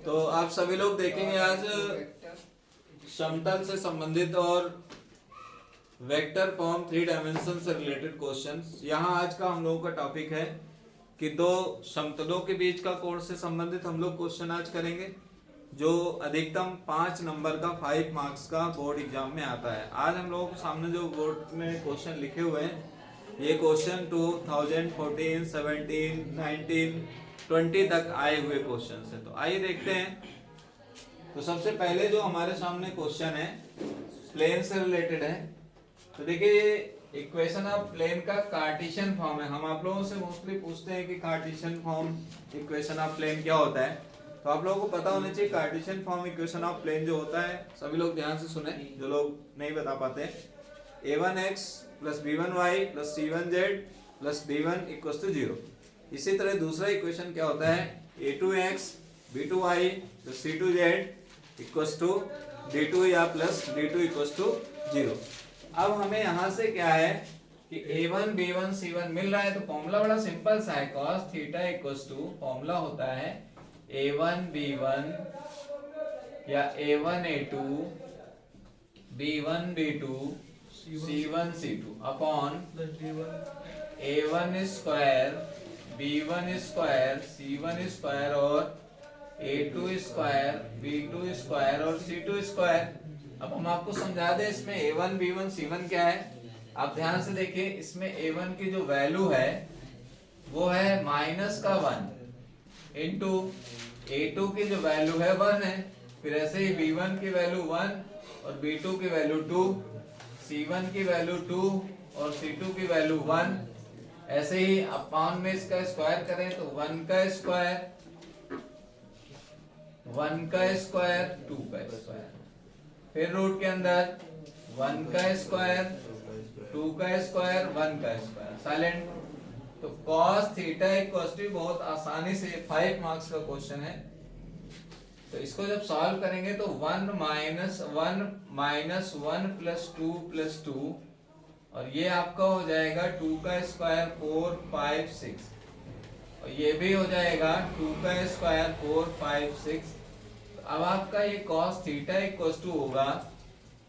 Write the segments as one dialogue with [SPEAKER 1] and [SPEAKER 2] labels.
[SPEAKER 1] तो आप सभी लोग देखेंगे आज समतल से संबंधित और वेक्टर फॉर्म 3 डायमेंशन से रिलेटेड क्वेश्चंस। यहाँ आज का हम लोगों का टॉपिक है कि दो समतलों के बीच का कोण से संबंधित हम लोग क्वेश्चन आज करेंगे, जो अधिकतम 5 नंबर का 5 मार्क्स का बोर्ड एग्जाम में आता है। आज हम लोगों के सामने जो बोर्ड में क्वेश्चन लिखे हुए हैं, ये क्वेश्चन 2014, 17, 19, 20 तक आए हुए क्वेश्चन है। तो आइए देखते हैं। तो सबसे पहले जो हमारे सामने क्वेश्चन है प्लेन से रिलेटेड है। तो देखिए ये इक्वेशन ऑफ प्लेन का कार्टेशियन फॉर्म है। हम आप लोगों से मोस्टली पूछते हैं कि cartesian form equation of plane क्या होता है। तो आप लोगों को पता होना चाहिए cartesian form equation of plane जो होता है। सभी लोग ध्यान से सुने जो लोग नहीं बता पाते। a1x plus b1y plus c1z plus d1 equal to 0। इसी तरह दूसरा इक्वेशन क्या होता है a2x b2y plus c2z equal to d2 या प्लस d2 इक्वल टू 0। अब हमें यहाँ से क्या है कि a1 b1 c1 मिल रहा है। तो फॉर्मूला बड़ा सिंपल सा है, cos theta equal to formula होता है a1 b1 या a1 a2 b1 b2 c1 c2 upon a1 square b1 square c1 square और a2 स्क्वायर b2 स्क्वायर और c2 स्क्वायर। अब हम आपको समझा दें इसमें a1 b1 c1 क्या है। आप ध्यान से देखिए, इसमें a1 की जो वैल्यू है वो है माइनस का 1 इंटू a2 की जो वैल्यू है 1 है। फिर ऐसे ही b1 की वैल्यू 1 और b2 की वैल्यू 2, c1 की वैल्यू 2 और c2 की वैल्यू 1। ऐसे ही अपॉन में इसका स्क्वायर करें तो 1 का स्क्वायर 1 का स्क्वायर 2 का स्क्वायर, फिर रूट के अंदर 1 का स्क्वायर 2 का स्क्वायर 1 का स्क्वायर साइलेंट। तो cos थीटा इक्वल टू बहुत आसानी से 5 मार्क्स का क्वेश्चन है। तो इसको जब सॉल्व करेंगे तो 1 माइनस 1 प्लस 2 प्लस 2 और ये आपका हो जाएगा 2 का स्क्वायर 4 5 6 और ये भी हो जाएगा 2 का स्क्वायर 4 5 6। अब आपका ये cos थीटा इक्वल टू होगा,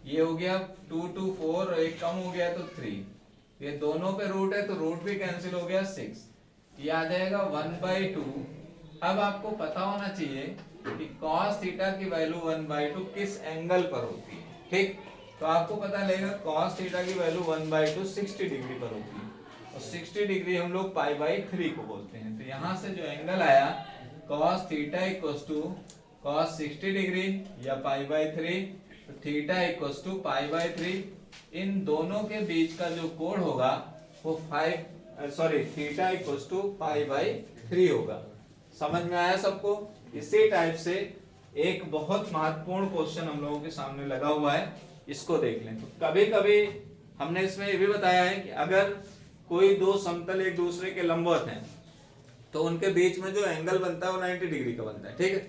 [SPEAKER 1] ये हो गया 2 2 4 और एक कम हो गया तो 3। ये दोनों पे रूट है तो रूट भी कैंसिल हो गया 6। ये आ जाएगा 1/2। अब आपको पता होना चाहिए कि cos थीटा की वैल्यू 1/2 किस एंगल पर होती है। ठीक, तो आपको पता लगेगा cos थीटा की वैल्यू 1/2 60 डिग्री पर होती है और 60 डिग्री हम लोग π/3 को बोलते हैं। तो यहाँ से जो एंगल आया cos theta equal to cos 60 degree या π/3, तो थीटा इक्वल टू π/3। इन दोनों के बीच का जो कोण होगा वो थीटा इक्वल टू π/3 होगा। समझ में आया सबको। इसी टाइप से एक बहुत महत्वपूर्ण क्वेश्चन हम लोगों के सामने लगा हुआ है, इसको देख लें। तो कभी कभी हमने इसमें ये भी बताया है कि अगर कोई दो समतल एक दूसरे के लंबवत हैं तो उनके बीच में जो एंगल बनता है वो 90 डिग्री का बनता है। ठीक है,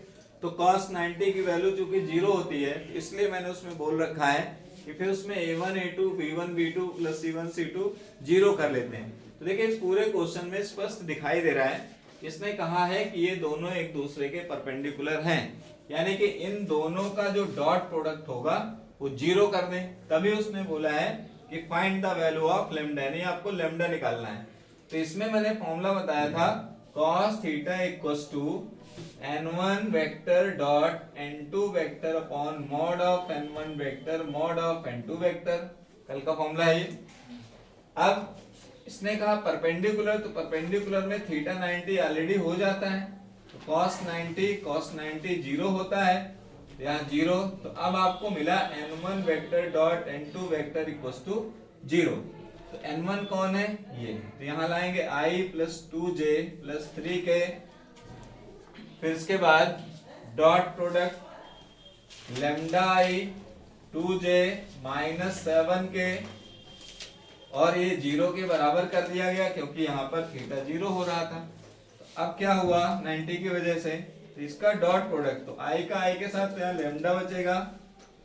[SPEAKER 1] तो cos 90 की वैल्यू चूंकि 0 होती है, इसलिए मैंने उसमें बोल रखा है कि फिर उसमें a1 a2 b1 b2 plus c1 c2 0 कर लेते हैं। तो देखिए इस पूरे क्वेश्चन में स्पष्ट दिखाई दे रहा है, इसने कहा है कि ये दोनों एक दूसरे के परपेंडिकुलर हैं, यानी कि इन दोनों का जो डॉट प्रोडक्ट होगा वो 0 कर दें। तभी उसने बोला है कि find the value of lambda, यानी आपको लैम्डा निकालना है। तो इसमें मैंने फॉर्मूला बताया था cos theta equals to n1 vector dot n2 vector upon mod of n1 vector mod of n2 vector. कल का फॉर्मूला है ये। अब इसने कहा परपेंडिकुलर, तो परपेंडिकुलर में थीटा 90 ऑलरेडी हो जाता है, तो cos 90 0 होता है, यहाँ 0। तो अब आपको मिला n1 vector dot n2 vector equals to 0। तो n1 कौन है, ये। तो यहाँ लाएंगे i plus 2j plus 3k, फिर इसके बाद dot product lambda i 2j minus 7k और ये 0 के बराबर कर दिया गया क्योंकि यहाँ पर थीटा 0 हो रहा था। तो अब क्या हुआ 90 की वजह से, तो इसका डॉट प्रोडक्ट, तो i का i के साथ यहाँ लैम्डा बचेगा,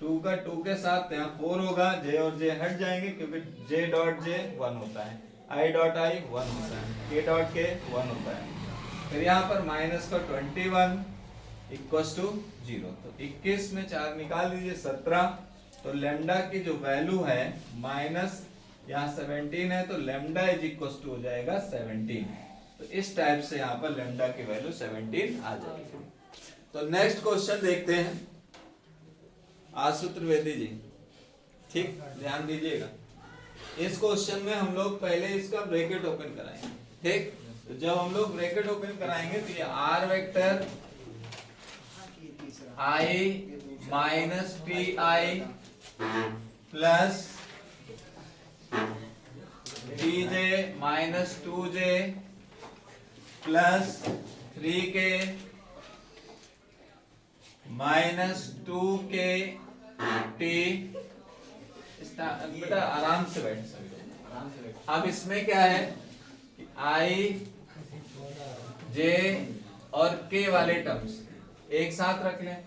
[SPEAKER 1] 2 का 2 के साथ यहाँ 4 होगा, j और j हट जाएंगे क्योंकि j डॉट j 1 होता है, i डॉट i 1 होता है, k डॉट k 1 होता है। फिर यहाँ पर माइनस का 21, इक्वल्स टू 0। तो 21 में 4 निकाल दीजिए 17। तो लेमडा की जो वैल्यू है माइनस यहाँ 17 है, तो लेमडा इज इक्वल्स टू हो जाएगा 17। तो इस टाइप से यहाँ पर लेमडा की वैल्यू 17 आ जाएगी। तो नेक्स्ट क्वेश्चन देखते हैं आशु त्रिवेदी जी, ठीक ध्यान दीजिएगा। इस क्वेश्चन में हम लोग पहले इसका ब्रैकेट ओपन कराएंगे, ठीक। तो जब हम लोग ब्रैकेट ओपन कराएंगे तो ये r vector i minus t i plus t j minus 2j plus 3k minus 2k t. बेटा आराम से बैठ सकते। अब इसमें क्या है कि आई जे और के वाले टर्म्स एक साथ रख लें।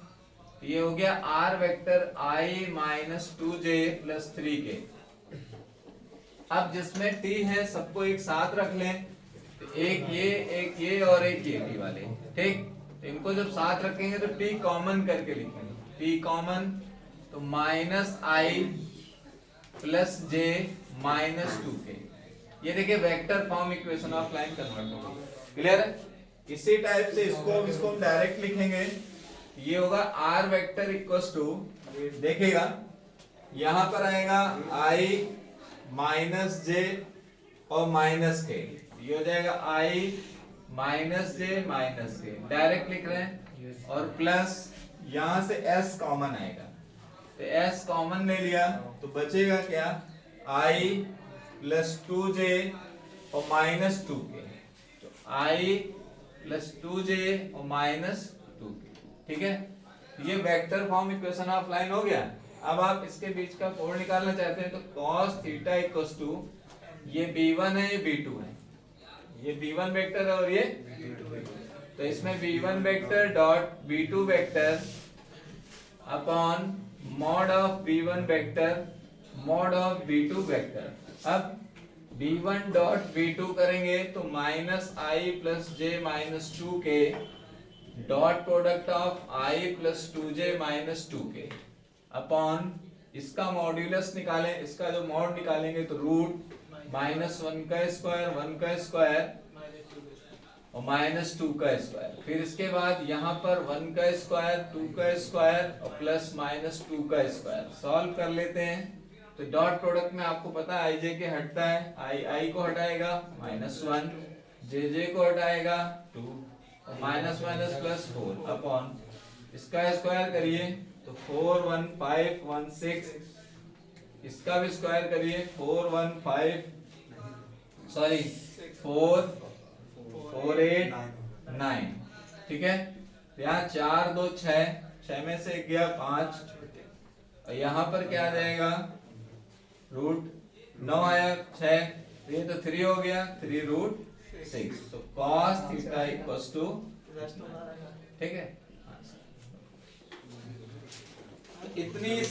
[SPEAKER 1] ये हो गया r vector i minus 2j plus 3k। अब जिसमें टी है सबको एक साथ रख लें। तो एक ये और एक ये टी वाले, ठीक। तो इनको जब साथ रखेंगे तो टी कॉमन करके लिखेंगे। टी कॉमन तो माइनस आई प्लस जे माइनस 2k। ये देखिए vector form equation of line convert. Clear है? इसी टाइप से इसको हम डायरेक्ट लिखेंगे। ये होगा आर वेक्टर इक्वल्स टू, देखिएगा यहां पर आएगा आई माइनस जे और माइनस के। ये हो जाएगा आई माइनस जे माइनस के, डायरेक्ट लिख रहे हैं। और प्लस यहां से s कॉमन आएगा, तो s कॉमन ले लिया तो बचेगा क्या, i प्लस 2j और माइनस 2k। तो i प्लस 2j और माइनस 2k, ठीक है। ये vector form equation of line हो गया। अब आप इसके बीच का कोण निकालना चाहते हैं तो cos थीटा इक्वल्स टू, ये b1 है ये b2 है, ये b1 वेक्टर है और ये तो इसमें b1 vector dot b2 vector upon mod of b1 vector mod of b2 vector. अब b1 डॉट b2 करेंगे तो minus I plus J minus 2k dot product of i plus 2j minus 2k upon इसका modulus निकालें, इसका जो mod निकालेंगे तो root minus 1 का स्क्वायर 1 का स्क्वायर और माइनस 2 का स्क्वायर। फिर इसके बाद यहाँ पर 1 का स्क्वायर 2 का स्क्वायर और प्लस माइनस 2 का स्क्वायर। सॉल्व कर लेते हैं तो डॉट प्रोडक्ट में आपको पता है आई जे के हटता है, आई को हटाएगा -1, जे को हटाएगा 2 और माइनस माइनस प्लस 4 अपॉन इसका स्क्वायर करिए तो 4 1 5 1 6, इसका भी स्क्वायर करिए 4 1 5 सॉरी 4 4 8 9, ठीक है। यहाँ 4 2 6, 6 में से गया 5 और यहाँ पर क्या आ जाएगा रूट 9 आया 6, ये तो 3 हो गया 3 रूट 6। तो cos थीटा इक्वल्स टू, ठीक है। इतनी